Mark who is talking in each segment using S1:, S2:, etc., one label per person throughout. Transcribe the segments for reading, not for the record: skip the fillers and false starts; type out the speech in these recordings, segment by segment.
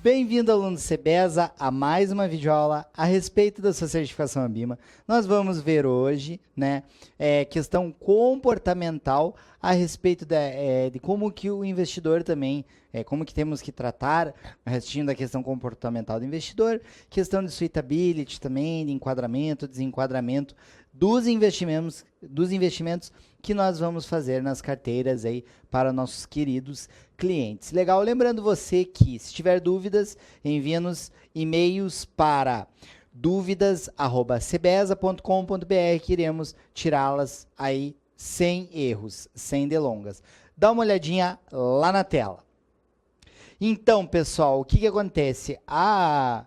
S1: Bem-vindo, aluno do CBESA, a mais uma videoaula a respeito da sua certificação ABIMA. Nós vamos ver hoje, questão comportamental a respeito de como que o investidor também, como que temos que tratar o restinho da questão comportamental do investidor, questão de suitability também, de enquadramento, desenquadramento dos investimentos que nós vamos fazer nas carteiras aí para nossos queridos clientes. Legal? Lembrando você que, se tiver dúvidas, envia-nos e-mails para dúvidas@cbesa.com.br, que iremos tirá-las aí sem erros, sem delongas. Dá uma olhadinha lá na tela. Então, pessoal, o que acontece? A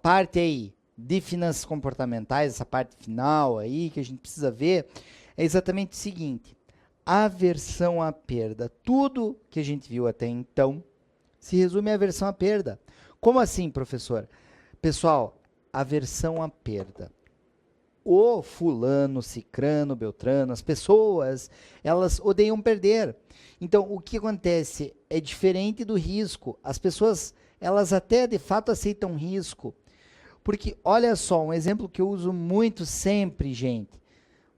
S1: parte aí de finanças comportamentais, essa parte final aí que a gente precisa ver, é exatamente o seguinte: aversão à perda. Tudo que a gente viu até então se resume à aversão à perda. Como assim, professor? Pessoal, aversão à perda. O fulano, cicrano, beltrano, as pessoas, elas odeiam perder. Então, o que acontece é diferente do risco. As pessoas, elas até de fato aceitam risco. Porque, olha só, um exemplo que eu uso muito sempre, gente.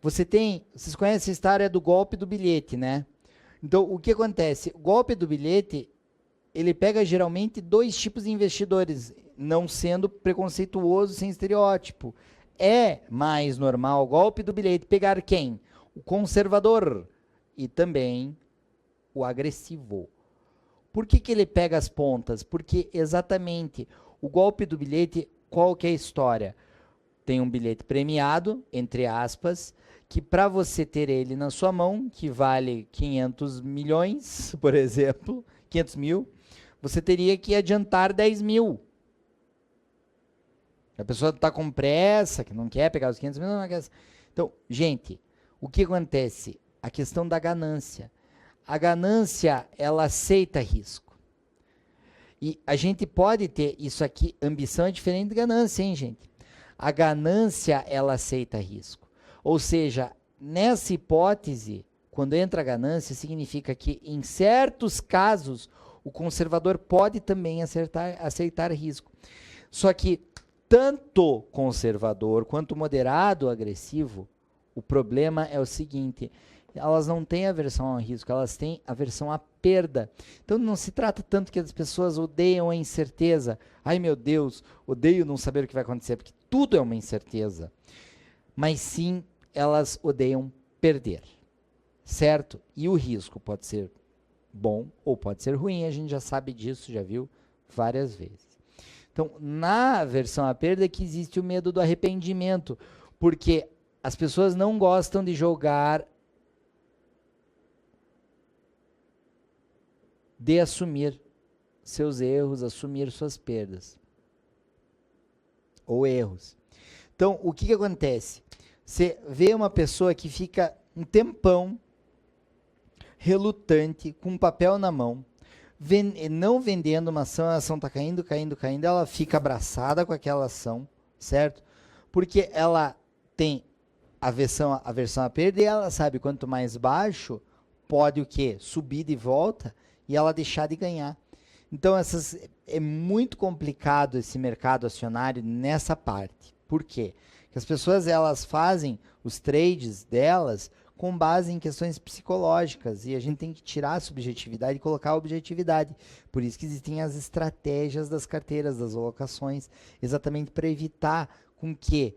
S1: Vocês conhecem a história do golpe do bilhete, né? Então, o que acontece? O golpe do bilhete, ele pega geralmente dois tipos de investidores, não sendo preconceituoso, sem estereótipo. É mais normal o golpe do bilhete pegar quem? O conservador e também o agressivo. Por que ele pega as pontas? Porque exatamente o golpe do bilhete, qual que é a história? Tem um bilhete premiado, entre aspas, que para você ter ele na sua mão, que vale 500 milhões, por exemplo, 500 mil, você teria que adiantar 10 mil. A pessoa está com pressa, que não quer pegar os 500 mil, não quer. Então, gente, o que acontece? A questão da ganância. A ganância, ela aceita risco. E a gente pode ter isso aqui, ambição é diferente de ganância, hein, gente? A ganância, ela aceita risco. Ou seja, nessa hipótese, quando entra a ganância, significa que, em certos casos, o conservador pode também aceitar risco. Só que, tanto conservador quanto moderado agressivo, o problema é o seguinte: elas não têm aversão ao risco, elas têm aversão à perda. Então, não se trata tanto que as pessoas odeiam a incerteza. Ai, meu Deus, odeio não saber o que vai acontecer, porque tudo é uma incerteza. Mas sim, elas odeiam perder, certo? E o risco pode ser bom ou pode ser ruim, a gente já sabe disso, já viu várias vezes. Então, na aversão à perda é que existe o medo do arrependimento, porque as pessoas não gostam de jogar, de assumir seus erros, assumir suas perdas ou erros. Então, o que acontece? Você vê uma pessoa que fica um tempão relutante, com um papel na mão, não vendendo uma ação, a ação está caindo, ela fica abraçada com aquela ação, certo? Porque ela tem aversão à perda e ela sabe quanto mais baixo pode o quê? Subir de volta e ela deixar de ganhar. Então, é muito complicado esse mercado acionário nessa parte. Por quê? Porque as pessoas, elas fazem os trades delas com base em questões psicológicas e a gente tem que tirar a subjetividade e colocar a objetividade. Por isso que existem as estratégias das carteiras, das alocações, exatamente para evitar com que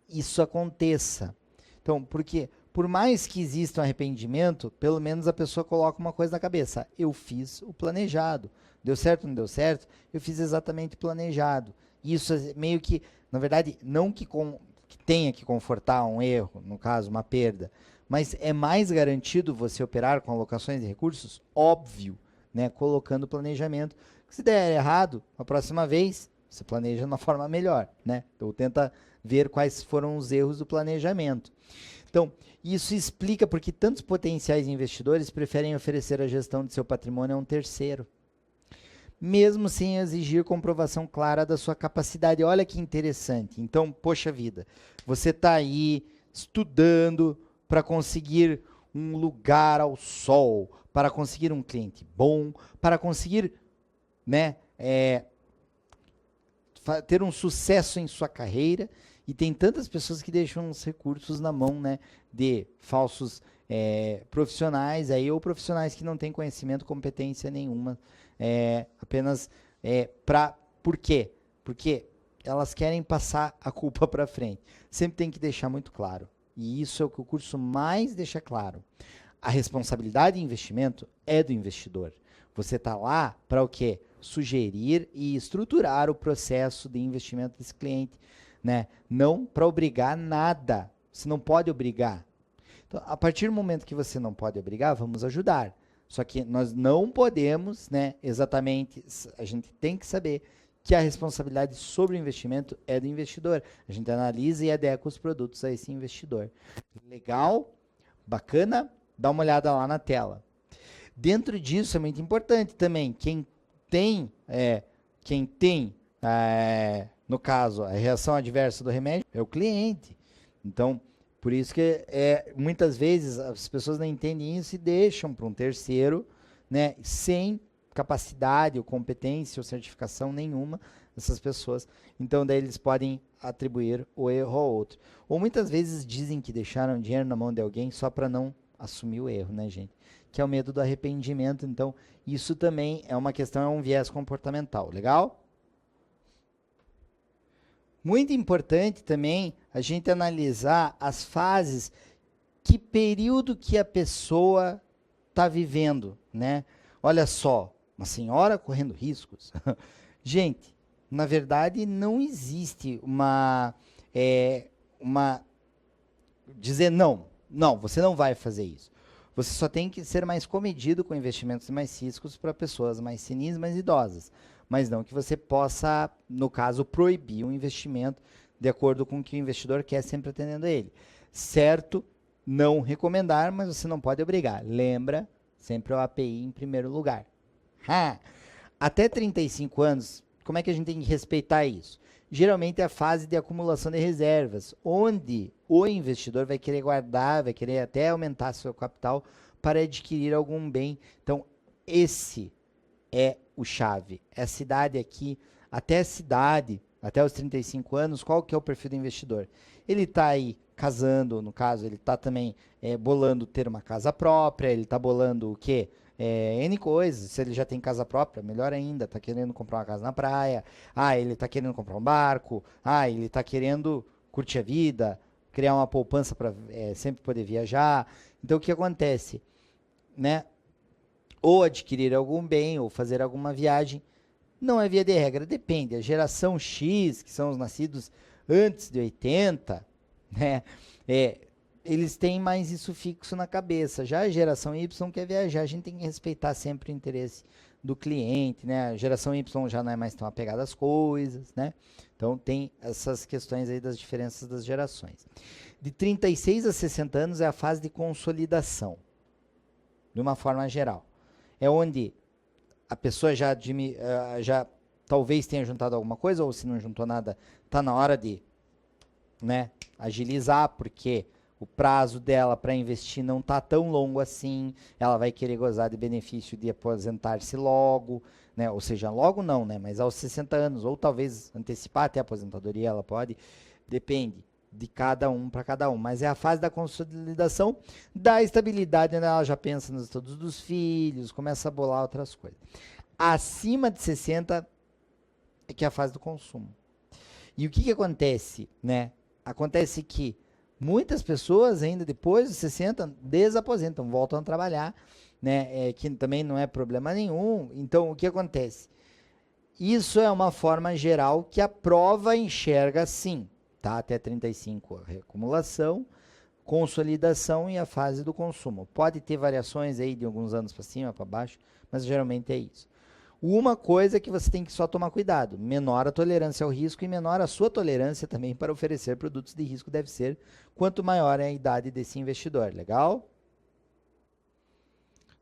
S1: isso aconteça. Então, porque por mais que exista um arrependimento, pelo menos a pessoa coloca uma coisa na cabeça: eu fiz o planejado. Deu certo ou não deu certo? Eu fiz exatamente o planejado. Isso é meio que, na verdade, não que tenha que confortar um erro, no caso, uma perda, mas é mais garantido você operar com alocações de recursos? Óbvio, né? Colocando planejamento. Se der errado, a próxima vez, você planeja de uma forma melhor, né? Então, tenta ver quais foram os erros do planejamento. Então, isso explica porque tantos potenciais investidores preferem oferecer a gestão de seu patrimônio a um terceiro, mesmo sem exigir comprovação clara da sua capacidade. Olha que interessante. Então, poxa vida, você está aí estudando para conseguir um lugar ao sol, para conseguir um cliente bom, para conseguir né, ter um sucesso em sua carreira, e tem tantas pessoas que deixam os recursos na mão, né, de falsos profissionais aí, ou profissionais que não têm conhecimento, competência nenhuma, apenas por quê? Porque elas querem passar a culpa para frente. Sempre tem que deixar muito claro, e isso é o que o curso mais deixa claro. A responsabilidade de investimento é do investidor. Você está lá para o quê? Sugerir e estruturar o processo de investimento desse cliente, né? Não para obrigar nada. Você não pode obrigar. Então, a partir do momento que você não pode obrigar, vamos ajudar. Só que nós não podemos, né, exatamente, a gente tem que saber que a responsabilidade sobre o investimento é do investidor. A gente analisa e adequa os produtos a esse investidor. Legal? Bacana? Dá uma olhada lá na tela. Dentro disso é muito importante também, quem tem, no caso, a reação adversa do remédio é o cliente. Então, por isso que muitas vezes as pessoas não entendem isso e deixam para um terceiro, né, sem capacidade ou competência ou certificação nenhuma dessas pessoas. Então, daí eles podem atribuir o erro ao outro. Ou muitas vezes dizem que deixaram dinheiro na mão de alguém só para não assumir o erro, né, gente? Que é o medo do arrependimento. Então, isso também é uma questão, é um viés comportamental. Legal? Muito importante também a gente analisar as fases, que período que a pessoa está vivendo, né? Olha só, uma senhora correndo riscos. Gente, na verdade, não existe dizer não, você não vai fazer isso. Você só tem que ser mais comedido com investimentos mais riscos para pessoas mais senis, mais idosas. Mas não que você possa, no caso, proibir um investimento de acordo com o que o investidor quer, sempre atendendo a ele. Certo, não recomendar, mas você não pode obrigar. Lembra, sempre o API em primeiro lugar. Até 35 anos, como é que a gente tem que respeitar isso? Geralmente é a fase de acumulação de reservas, onde o investidor vai querer guardar, vai querer até aumentar seu capital para adquirir algum bem. Então, esse é o chave. Essa idade aqui, até os 35 anos, qual que é o perfil do investidor? Ele está aí casando, no caso, ele está também bolando ter uma casa própria, ele está bolando o quê? N coisas. Se ele já tem casa própria, melhor ainda, está querendo comprar uma casa na praia, ele está querendo comprar um barco, ele está querendo curtir a vida, criar uma poupança para sempre poder viajar. Então, o que acontece? Né? Ou adquirir algum bem, ou fazer alguma viagem, não é via de regra, depende. A geração X, que são os nascidos antes de 80, né? Eles têm mais isso fixo na cabeça. Já a geração Y quer viajar, a gente tem que respeitar sempre o interesse do cliente, né? A geração Y já não é mais tão apegada às coisas, né? Então tem essas questões aí das diferenças das gerações. De 36 a 60 anos é a fase de consolidação, de uma forma geral. É onde a pessoa já talvez tenha juntado alguma coisa, ou se não juntou nada, está na hora de, né, agilizar, porque o prazo dela para investir não está tão longo assim, ela vai querer gozar de benefício de aposentar-se logo, né? Ou seja, logo não, né? Mas aos 60 anos, ou talvez antecipar até a aposentadoria, ela pode, depende de cada um para cada um. Mas é a fase da consolidação, da estabilidade, né? Ela já pensa nos estudos dos filhos, começa a bolar outras coisas. Acima de 60 é que é a fase do consumo. E o que acontece, né? Acontece que muitas pessoas ainda depois dos 60 desaposentam, voltam a trabalhar, né? Que também não é problema nenhum. Então, o que acontece? Isso é uma forma geral que a prova enxerga assim, tá? Até 35, a reacumulação, consolidação e a fase do consumo. Pode ter variações aí de alguns anos para cima, para baixo, mas geralmente é isso. Uma coisa que você tem que só tomar cuidado, menor a tolerância ao risco e menor a sua tolerância também para oferecer produtos de risco deve ser, quanto maior é a idade desse investidor, legal?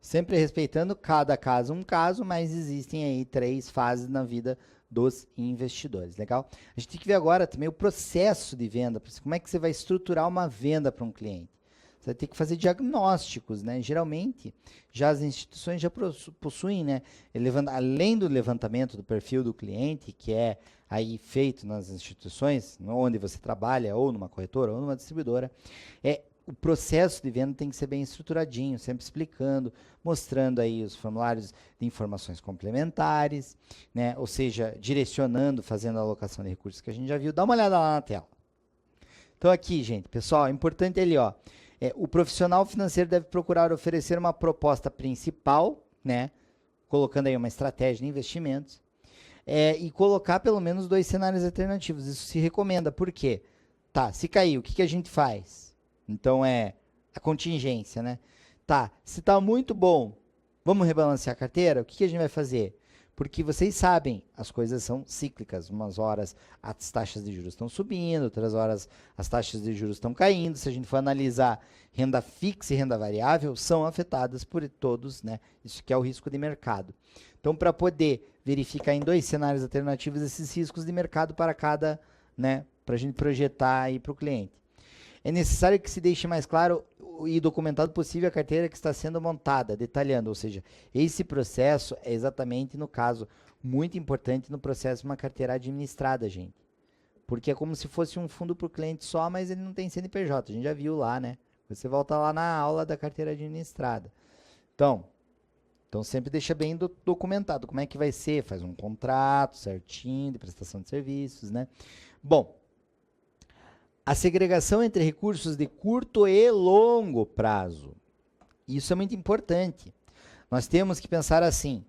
S1: Sempre respeitando cada caso um caso, mas existem aí 3 fases na vida dos investidores, legal? A gente tem que ver agora também o processo de venda, como é que você vai estruturar uma venda para um cliente, Você vai ter que fazer diagnósticos, né? Geralmente, já as instituições já possuem, né? Além do levantamento do perfil do cliente, que é aí feito nas instituições, onde você trabalha, ou numa corretora, ou numa distribuidora, o processo de venda tem que ser bem estruturadinho, sempre explicando, mostrando aí os formulários de informações complementares, né? Ou seja, direcionando, fazendo a alocação de recursos que a gente já viu. Dá uma olhada lá na tela. Então aqui, gente, pessoal, importante ali, ó, o profissional financeiro deve procurar oferecer uma proposta principal, né? Colocando aí uma estratégia de investimentos, e colocar pelo menos 2 cenários alternativos. Isso se recomenda. Por quê? Tá, se cair, o que a gente faz? Então a contingência, né? Tá, se tá muito bom, vamos rebalancear a carteira? O que a gente vai fazer? Porque vocês sabem, as coisas são cíclicas. Umas horas as taxas de juros estão subindo, outras horas as taxas de juros estão caindo. Se a gente for analisar renda fixa e renda variável, são afetadas por todos, né? Isso que é o risco de mercado. Então, para poder verificar em 2 cenários alternativos esses riscos de mercado para cada, né? Para a gente projetar aí para o cliente. É necessário que se deixe mais claro e documentado possível a carteira que está sendo montada, detalhando, ou seja, esse processo é exatamente, no caso, muito importante no processo de uma carteira administrada, gente. Porque é como se fosse um fundo para o cliente só, mas ele não tem CNPJ, a gente já viu lá, né? Você volta lá na aula da carteira administrada. Então sempre deixa bem documentado como é que vai ser, faz um contrato certinho de prestação de serviços, né? Bom, a segregação entre recursos de curto e longo prazo. Isso é muito importante. Nós temos que pensar assim,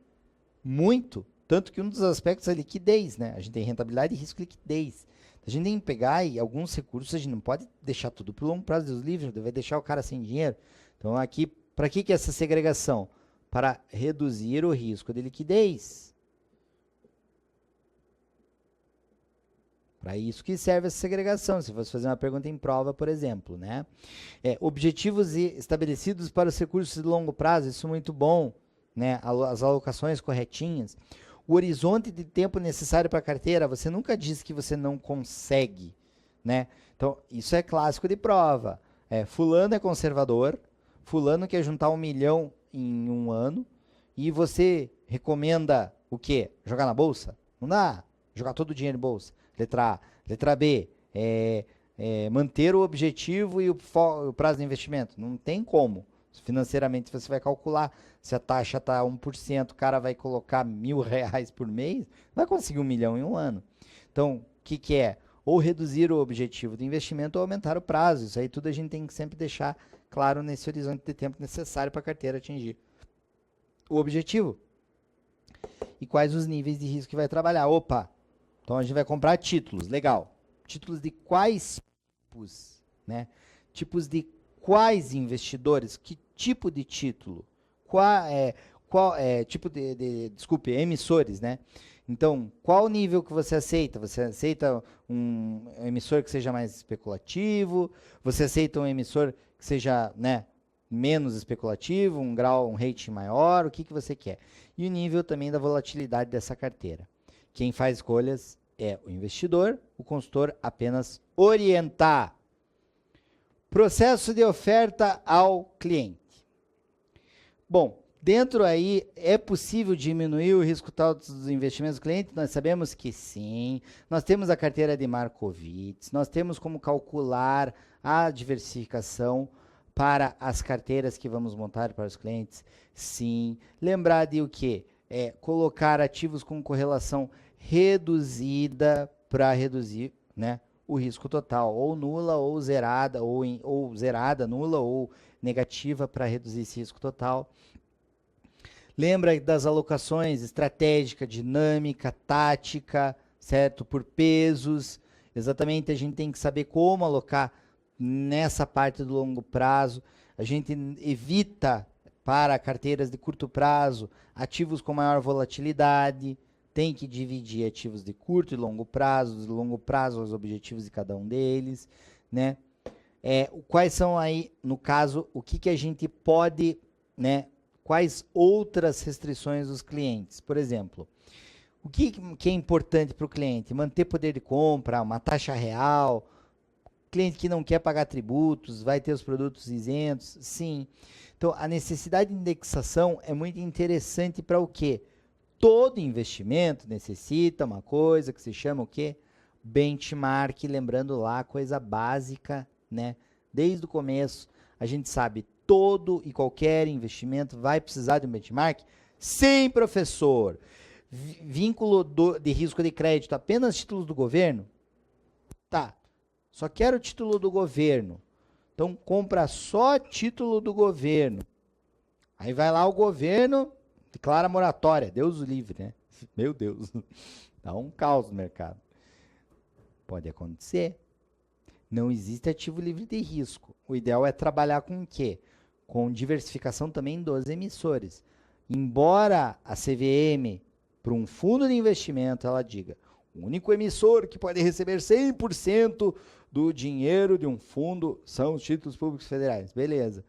S1: muito, tanto que um dos aspectos é a liquidez, né? A gente tem rentabilidade, risco e liquidez. A gente tem que pegar e alguns recursos, a gente não pode deixar tudo para o longo prazo dos livros, vai deixar o cara sem dinheiro. Então aqui, para que é essa segregação? Para reduzir o risco de liquidez. Para isso que serve essa segregação, se fosse fazer uma pergunta em prova, por exemplo, né? Objetivos estabelecidos para os recursos de longo prazo, isso é muito bom, né? As alocações corretinhas. O horizonte de tempo necessário para a carteira, você nunca diz que você não consegue, né? Então, isso é clássico de prova. Fulano é conservador, fulano quer juntar 1 milhão em um ano, e você recomenda o quê? Jogar na bolsa? Não dá. Jogar todo o dinheiro em bolsa. Letra A. Letra B, manter o objetivo e o prazo de investimento. Não tem como. Financeiramente, você vai calcular. Se a taxa está 1%, o cara vai colocar R$1.000 por mês, vai conseguir 1 milhão em um ano. Então, o que é? Ou reduzir o objetivo do investimento ou aumentar o prazo. Isso aí tudo a gente tem que sempre deixar claro nesse horizonte de tempo necessário para a carteira atingir o objetivo. E quais os níveis de risco que vai trabalhar. Opa! Então, a gente vai comprar títulos, legal. Títulos de quais tipos, né? Tipos de quais investidores? Que tipo de título? Desculpe, emissores, né? Então, qual nível que você aceita? Você aceita um emissor que seja mais especulativo? Você aceita um emissor que seja, né, menos especulativo, um rating maior? O que você quer? E o nível também da volatilidade dessa carteira. Quem faz escolhas é o investidor, o consultor apenas orientar. Processo de oferta ao cliente. Bom, dentro aí é possível diminuir o risco total dos investimentos do cliente? Nós sabemos que sim. Nós temos a carteira de Markowitz, nós temos como calcular a diversificação para as carteiras que vamos montar para os clientes? Sim. Lembrar de o quê? Colocar ativos com correlação reduzida para reduzir, né, o risco total, ou nula ou zerada, ou zerada, nula ou negativa para reduzir esse risco total. Lembra das alocações estratégica, dinâmica, tática, certo? Por pesos. Exatamente, a gente tem que saber como alocar nessa parte do longo prazo. A gente evita para carteiras de curto prazo ativos com maior volatilidade. Tem que dividir ativos de curto e longo prazo, de longo prazo os objetivos de cada um deles, né? Quais são aí, no caso, o que a gente pode, né? Quais outras restrições dos clientes? Por exemplo, o que é importante para o cliente? Manter poder de compra, uma taxa real. cliente que não quer pagar tributos, vai ter os produtos isentos, sim. Então, a necessidade de indexação é muito interessante para o quê? Todo investimento necessita uma coisa que se chama o quê? Benchmark, lembrando lá, coisa básica, né? Desde o começo, a gente sabe, todo e qualquer investimento vai precisar de um benchmark? Sim, professor. Vínculo de risco de crédito, apenas títulos do governo? Tá, só quero o título do governo. Então, compra só título do governo. Aí vai lá o governo, declara moratória. Deus o livre, né? Meu Deus. Dá um caos no mercado. Pode acontecer. Não existe ativo livre de risco. O ideal é trabalhar com o quê? Com diversificação também dos emissores. Embora a CVM, para um fundo de investimento, ela diga, o único emissor que pode receber 100% do dinheiro de um fundo são os títulos públicos federais. Beleza.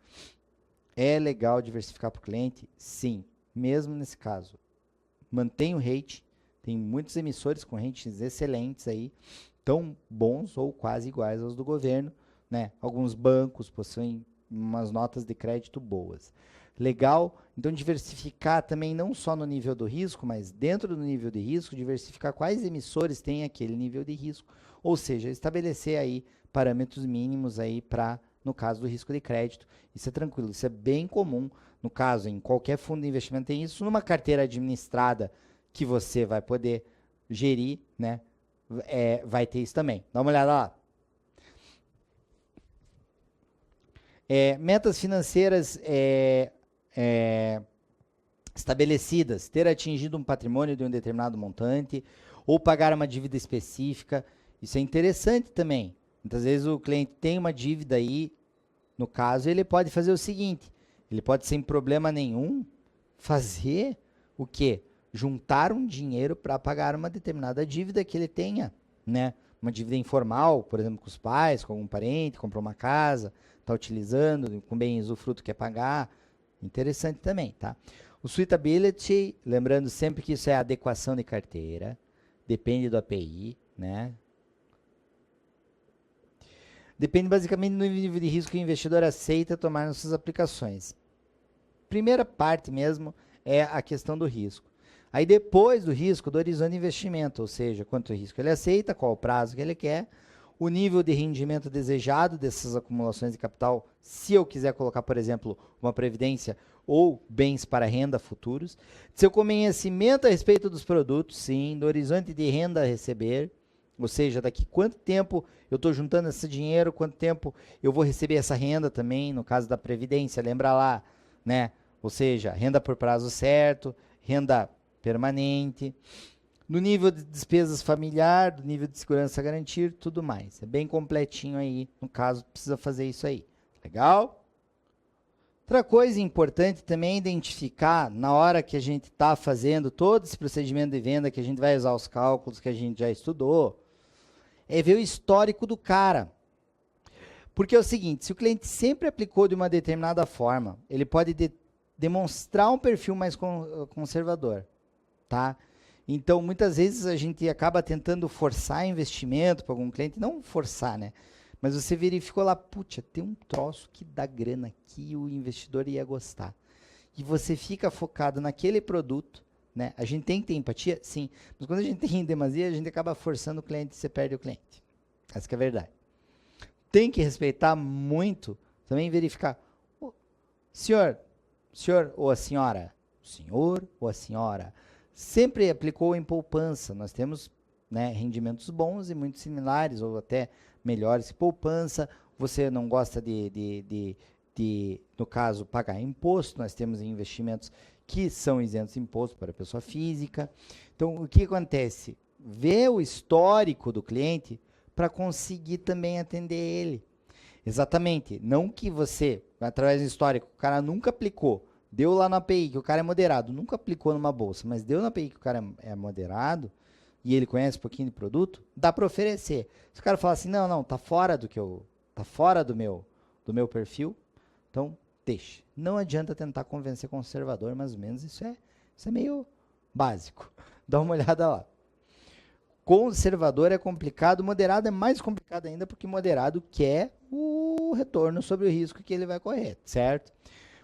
S1: É legal diversificar para o cliente? Sim. Mesmo nesse caso. Mantém o rate. Tem muitos emissores com rates excelentes aí, tão bons ou quase iguais aos do governo, né? Alguns bancos possuem umas notas de crédito boas. Legal, então diversificar também não só no nível do risco, mas dentro do nível de risco, diversificar quais emissores têm aquele nível de risco, ou seja, estabelecer aí parâmetros mínimos aí para, no caso do risco de crédito. Isso é tranquilo, isso é bem comum, no caso, em qualquer fundo de investimento tem isso, numa carteira administrada que você vai poder gerir, né? Vai ter isso também. Dá uma olhada lá. Metas financeiras estabelecidas, ter atingido um patrimônio de um determinado montante ou pagar uma dívida específica. Isso é interessante também. Muitas vezes o cliente tem uma dívida aí, no caso, ele pode fazer o seguinte, ele pode sem problema nenhum fazer o quê? Juntar um dinheiro para pagar uma determinada dívida que ele tenha, né? Uma dívida informal, por exemplo, com os pais, com algum parente, comprou uma casa, está utilizando, com bem usufruto quer pagar. Interessante também, tá? O suitability, lembrando sempre que isso é adequação de carteira, depende do API, né? Depende basicamente do nível de risco que o investidor aceita tomar nas suas aplicações. Primeira parte mesmo é a questão do risco. Aí depois do risco, do horizonte de investimento, ou seja, quanto risco ele aceita, qual o prazo que ele quer, o nível de rendimento desejado dessas acumulações de capital, se eu quiser colocar, por exemplo, uma previdência ou bens para renda futuros, seu conhecimento a respeito dos produtos, sim, do horizonte de renda a receber, ou seja, daqui quanto tempo eu estou juntando esse dinheiro, quanto tempo eu vou receber essa renda também, no caso da previdência, lembra lá, né? Ou seja, renda por prazo certo, renda permanente, no nível de despesas familiar, do nível de segurança a garantir, tudo mais. É bem completinho aí, no caso, precisa fazer isso aí. Legal? Outra coisa importante também é identificar, na hora que a gente está fazendo todo esse procedimento de venda, que a gente vai usar os cálculos que a gente já estudou, é ver o histórico do cara. Porque é o seguinte, se o cliente sempre aplicou de uma determinada forma, ele pode demonstrar um perfil mais conservador, tá? Então, muitas vezes a gente acaba tentando forçar investimento para algum cliente, não forçar, né? Mas você verificou lá, putz, tem um troço que dá grana aqui, o investidor ia gostar. E você fica focado naquele produto, né? A gente tem que ter empatia, sim. Mas quando a gente tem demasia, a gente acaba forçando o cliente e você perde o cliente. Essa que é a verdade. Tem que respeitar muito, também verificar. Oh, senhor ou a senhora, o senhor ou a senhora, sempre aplicou em poupança. Nós temos, né, rendimentos bons e muito similares, ou até melhores que poupança. Você não gosta de, no caso, pagar imposto. Nós temos investimentos que são isentos de imposto para a pessoa física. Então, o que acontece? Ver o histórico do cliente para conseguir também atender ele. Exatamente. Não que você, através do histórico, o cara nunca aplicou, deu lá na API que o cara é moderado, nunca aplicou numa bolsa, mas deu na API que o cara é moderado e ele conhece um pouquinho de produto, dá para oferecer. Se o cara falar assim, não, tá fora tá fora do meu perfil, então deixa. Não adianta tentar convencer conservador, mais ou menos isso é meio básico. Dá uma olhada lá. Conservador é complicado, moderado é mais complicado ainda, porque moderado quer o retorno sobre o risco que ele vai correr, certo?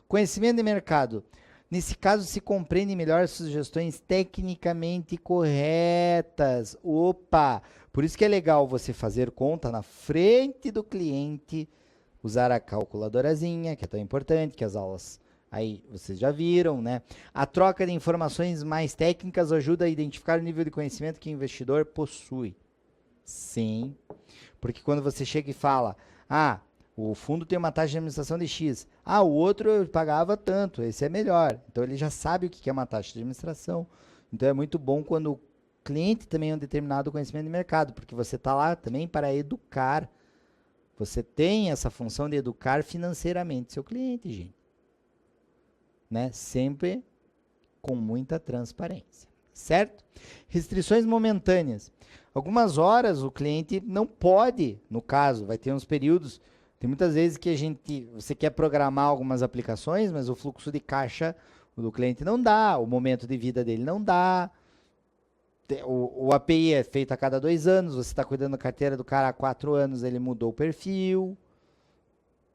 S1: Conhecimento de mercado. Nesse caso, se compreende melhor as sugestões tecnicamente corretas. Opa! Por isso que é legal você fazer conta na frente do cliente, usar a calculadorazinha, que é tão importante, que as aulas aí vocês já viram, né? A troca de informações mais técnicas ajuda a identificar o nível de conhecimento que o investidor possui. Sim, porque quando você chega e fala, o fundo tem uma taxa de administração de X, o outro eu pagava tanto, esse é melhor. Então ele já sabe o que é uma taxa de administração. Então é muito bom quando o cliente também tem um determinado conhecimento de mercado, porque você está lá também para educar. Você tem essa função de educar financeiramente seu cliente, gente. Né? Sempre com muita transparência, certo? Restrições momentâneas. Algumas horas o cliente não pode, no caso, vai ter uns períodos, tem muitas vezes que você quer programar algumas aplicações, mas o fluxo de caixa do cliente não dá, o momento de vida dele não dá, o API é feito a cada 2 anos, você está cuidando da carteira do cara há 4 anos, ele mudou o perfil,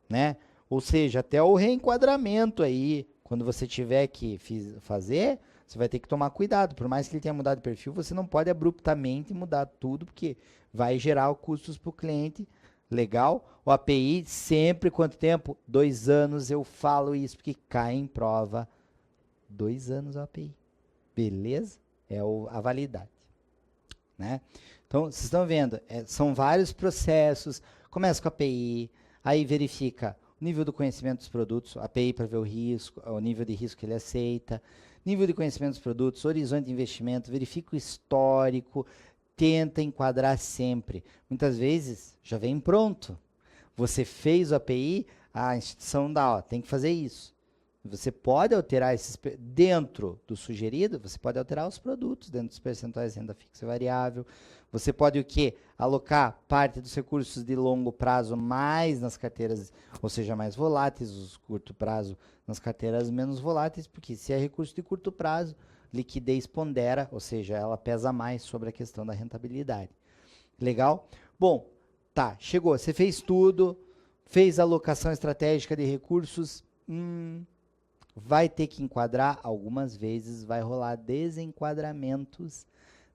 S1: né? Ou seja, até o reenquadramento aí, quando você tiver que fazer, você vai ter que tomar cuidado. Por mais que ele tenha mudado de perfil, você não pode abruptamente mudar tudo, porque vai gerar custos para o cliente. Legal? O API sempre, quanto tempo? 2 anos, eu falo isso, porque cai em prova. 2 anos o API. Beleza? É a validade. Né? Então, vocês estão vendo, são vários processos. Começa com a API, aí verifica o nível do conhecimento dos produtos, API para ver o risco, o nível de risco que ele aceita, nível de conhecimento dos produtos, horizonte de investimento, verifica o histórico, tenta enquadrar sempre. Muitas vezes já vem pronto. Você fez o API, a instituição dá, tem que fazer isso. Você pode alterar dentro do sugerido, você pode alterar os produtos dentro dos percentuais de renda fixa e variável. Você pode o quê? Alocar parte dos recursos de longo prazo mais nas carteiras, ou seja, mais voláteis, os curto prazo nas carteiras menos voláteis, porque se é recurso de curto prazo, liquidez pondera, ou seja, ela pesa mais sobre a questão da rentabilidade. Legal? Bom, tá, chegou, você fez tudo, fez a alocação estratégica de recursos, vai ter que enquadrar algumas vezes, vai rolar desenquadramentos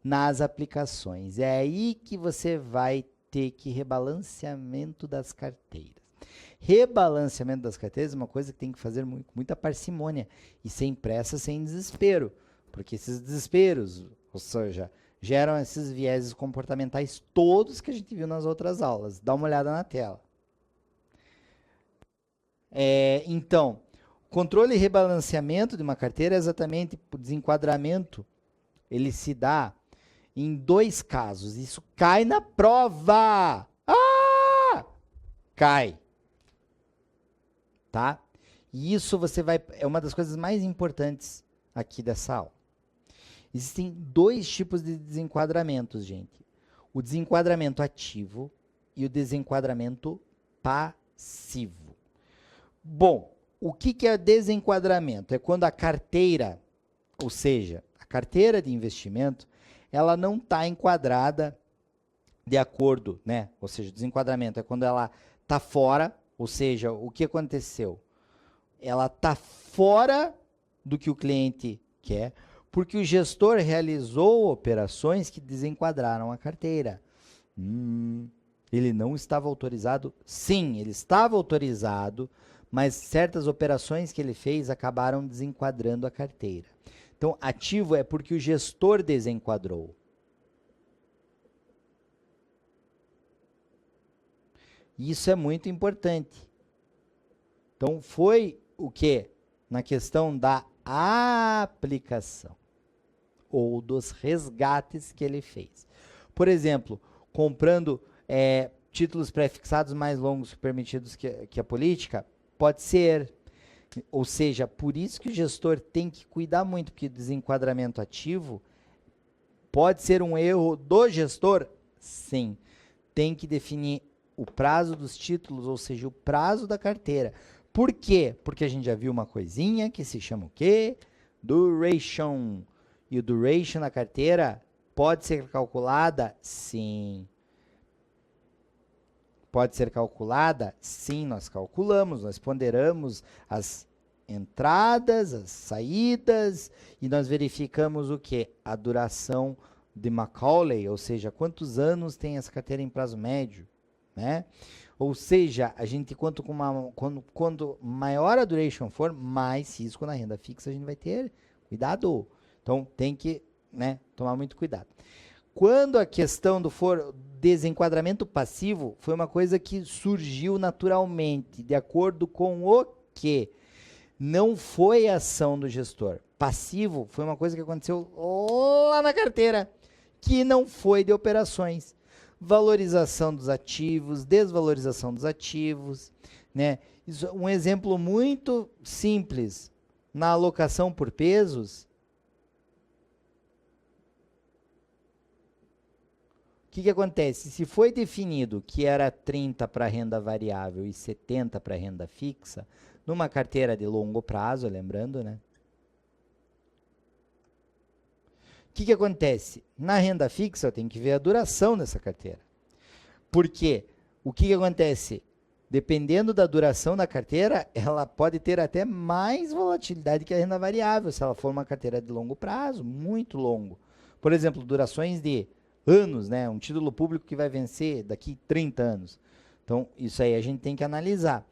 S1: nas aplicações. É aí que você vai ter que rebalanceamento das carteiras. Rebalanceamento das carteiras é uma coisa que tem que fazer com muita parcimônia e sem pressa, sem desespero, porque esses desesperos, ou seja, geram esses vieses comportamentais todos que a gente viu nas outras aulas. Dá uma olhada na tela. Então, controle e rebalanceamento de uma carteira é exatamente o desenquadramento. Ele se dá em 2 casos. Isso cai na prova. Cai. Tá? E isso é uma das coisas mais importantes aqui dessa aula. Existem 2 tipos de desenquadramentos, gente. O desenquadramento ativo e o desenquadramento passivo. Bom, o que é desenquadramento? É quando a carteira, ou seja, a carteira de investimento, ela não está enquadrada de acordo, né? Ou seja, desenquadramento é quando ela está fora, ou seja, o que aconteceu? Ela está fora do que o cliente quer, porque o gestor realizou operações que desenquadraram a carteira. Ele não estava autorizado? Sim, ele estava autorizado, mas certas operações que ele fez acabaram desenquadrando a carteira. Então, ativo é porque o gestor desenquadrou. Isso é muito importante. Então, foi o quê? Na questão da aplicação ou dos resgates que ele fez. Por exemplo, comprando títulos pré-fixados mais longos permitidos que a política, pode ser. Ou seja, por isso que o gestor tem que cuidar muito, porque desenquadramento ativo pode ser um erro do gestor? Sim. Tem que definir o prazo dos títulos, ou seja, o prazo da carteira. Por quê? Porque a gente já viu uma coisinha que se chama o quê? Duration. E o duration na carteira Pode ser calculada? Sim. Pode ser calculada? Sim, nós calculamos, nós ponderamos as entradas, as saídas, e nós verificamos o quê? A duração de Macaulay, ou seja, quantos anos tem essa carteira em prazo médio, né? Ou seja, a gente quando maior a duration for, mais risco na renda fixa a gente vai ter. Cuidado. Então, tem que, né, tomar muito cuidado. Quando a questão do desenquadramento passivo foi uma coisa que surgiu naturalmente, de acordo com o que não foi a ação do gestor. Passivo foi uma coisa que aconteceu lá na carteira, que não foi de operações. Valorização dos ativos, desvalorização dos ativos, né? Isso, um exemplo muito simples, na alocação por pesos, o que acontece? Se foi definido que era 30 para renda variável e 70 para renda fixa, numa carteira de longo prazo, lembrando, né? O que acontece? Na renda fixa, eu tenho que ver a duração dessa carteira. Porque o que acontece? Dependendo da duração da carteira, ela pode ter até mais volatilidade que a renda variável, se ela for uma carteira de longo prazo, muito longo. Por exemplo, durações de anos, né? Um título público que vai vencer daqui 30 anos. Então, isso aí a gente tem que analisar.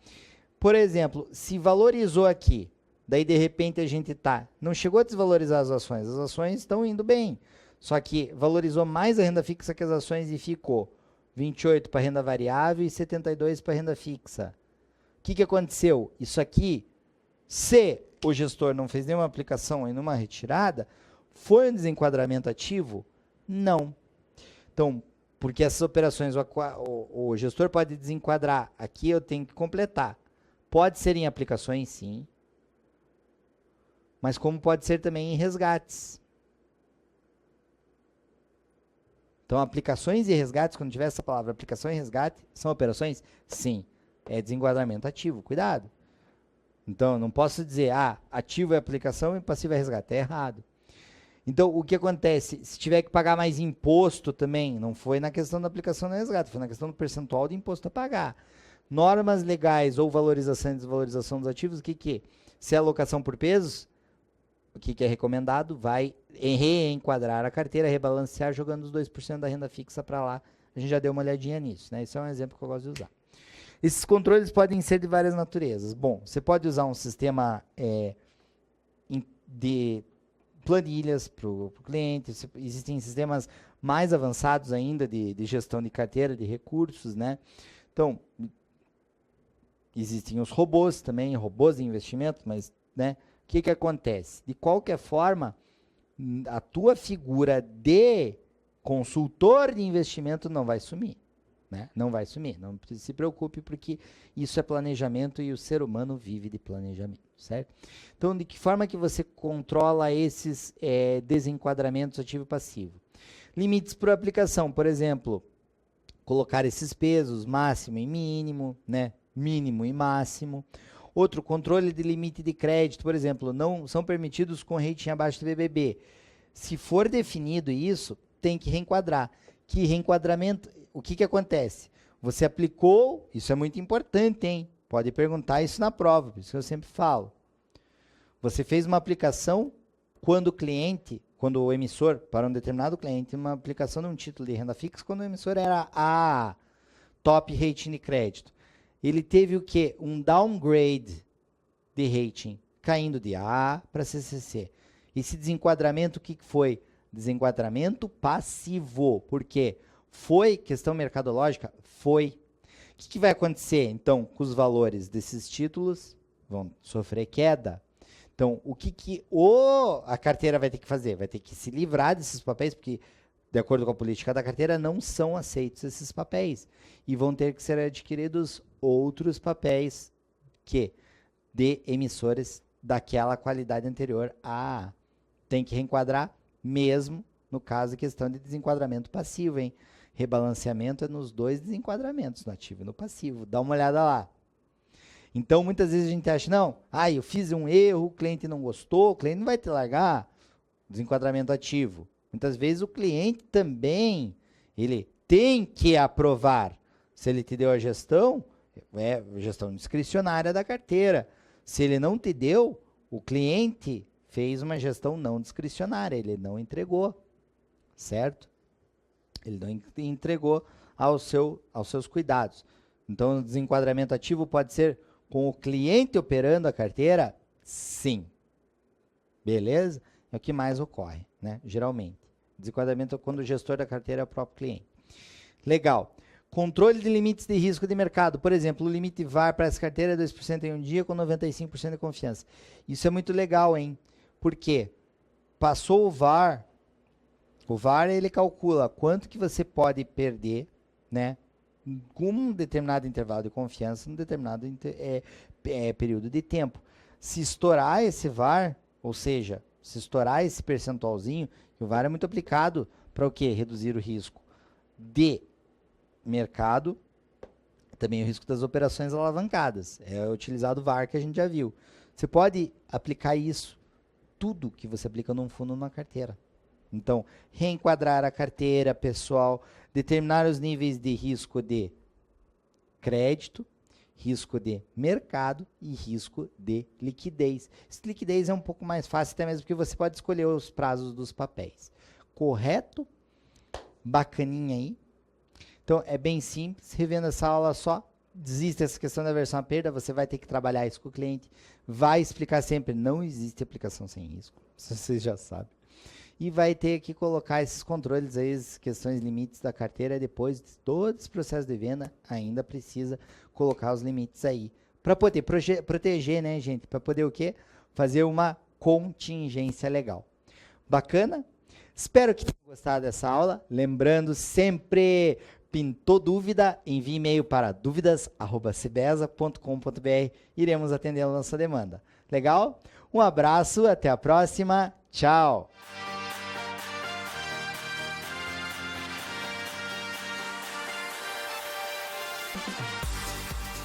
S1: Por exemplo, se valorizou aqui, daí de repente a gente não chegou a desvalorizar as ações estão indo bem, só que valorizou mais a renda fixa que as ações e ficou 28 para renda variável e 72 para renda fixa. O que aconteceu? Isso aqui, se o gestor não fez nenhuma aplicação em uma retirada, foi um desenquadramento ativo? Não. Então, porque essas operações o gestor pode desenquadrar, aqui eu tenho que completar. Pode ser em aplicações, sim, mas como pode ser também em resgates. Então, aplicações e resgates, quando tiver essa palavra, aplicação e resgate, são operações? Sim. É desenquadramento ativo, cuidado. Então, não posso dizer, ativo é aplicação e passivo é resgate, é errado. Então, o que acontece? Se tiver que pagar mais imposto também, não foi na questão da aplicação do resgate, foi na questão do percentual de imposto a pagar. Normas legais ou valorização e desvalorização dos ativos, o que? Se é alocação por pesos, o que é recomendado? Vai reenquadrar a carteira, rebalancear, jogando os 2% da renda fixa para lá. A gente já deu uma olhadinha nisso, né? Isso é um exemplo que eu gosto de usar. Esses controles podem ser de várias naturezas. Bom, você pode usar um sistema de planilhas para o cliente, existem sistemas mais avançados ainda de gestão de carteira, de recursos, né? Então, existem os robôs também, robôs de investimento, mas, né? O que acontece? De qualquer forma, a tua figura de consultor de investimento não vai sumir, né? Não vai sumir, não se preocupe, porque isso é planejamento e o ser humano vive de planejamento, certo? Então, de que forma que você controla esses desenquadramentos ativo e passivo? Limites por aplicação, por exemplo, colocar esses pesos, máximo e mínimo, né? Mínimo e máximo. Outro, controle de limite de crédito, por exemplo, não são permitidos com rating abaixo do BBB. Se for definido isso, tem que reenquadrar. Que reenquadramento, o que acontece? Você aplicou, isso é muito importante, hein? Pode perguntar isso na prova, por isso que eu sempre falo. Você fez uma aplicação quando o emissor, para um determinado cliente, uma aplicação de um título de renda fixa, quando o emissor era a top rating de crédito. Ele teve o quê? Um downgrade de rating, caindo de A para CCC. Esse desenquadramento, o que foi? Desenquadramento passivo. Por quê? Foi questão mercadológica? Foi. O que vai acontecer, então, com os valores desses títulos? Vão sofrer queda. Então, o que a carteira vai ter que fazer? Vai ter que se livrar desses papéis, porque, de acordo com a política da carteira, não são aceitos esses papéis. E vão ter que ser adquiridos outros papéis de emissores daquela qualidade anterior a A. Tem que reenquadrar mesmo no caso de questão de desenquadramento passivo, hein? Rebalanceamento é nos dois desenquadramentos, no ativo e no passivo. Dá uma olhada lá. Então, muitas vezes a gente acha, não, eu fiz um erro, o cliente não gostou, o cliente não vai te largar. Desenquadramento ativo. Muitas vezes o cliente também, ele tem que aprovar. Se ele te deu a gestão, é gestão discricionária da carteira. Se ele não te deu, o cliente fez uma gestão não discricionária, ele não entregou, certo? Ele não entregou aos seus cuidados. Então, o desenquadramento ativo pode ser com o cliente operando a carteira? Sim. Beleza? É o que mais ocorre, né? Geralmente. Desenquadramento é quando o gestor da carteira é o próprio cliente. Legal. Controle de limites de risco de mercado. Por exemplo, o limite VaR para essa carteira é 2% em um dia com 95% de confiança. Isso é muito legal, hein? Por quê? Passou o VaR ele calcula quanto que você pode perder, né? Com um determinado intervalo de confiança, num determinado período de tempo. Se estourar esse VaR, ou seja, se estourar esse percentualzinho, o VaR é muito aplicado para o quê? Reduzir o risco de mercado, também o risco das operações alavancadas. É utilizado o VaR que a gente já viu. Você pode aplicar isso, tudo que você aplica num fundo numa carteira. Então, reenquadrar a carteira, pessoal, determinar os níveis de risco de crédito, risco de mercado e risco de liquidez. Esse liquidez é um pouco mais fácil, até mesmo porque você pode escolher os prazos dos papéis. Correto? Bacaninha aí. Então, é bem simples. Revendo essa aula só, desiste essa questão da aversão à perda, você vai ter que trabalhar isso com o cliente. Vai explicar sempre, não existe aplicação sem risco. Isso vocês já sabem. E vai ter que colocar esses controles aí, as questões limites da carteira, depois de todo esse processo de venda, ainda precisa colocar os limites aí. Para poder proteger, né, gente? Para poder o quê? Fazer uma contingência legal. Bacana? Espero que tenham gostado dessa aula. Lembrando sempre, pintou dúvida, envie e-mail para duvidas@cebesa.com.br. Iremos atender a nossa demanda. Legal? Um abraço, até a próxima. Tchau!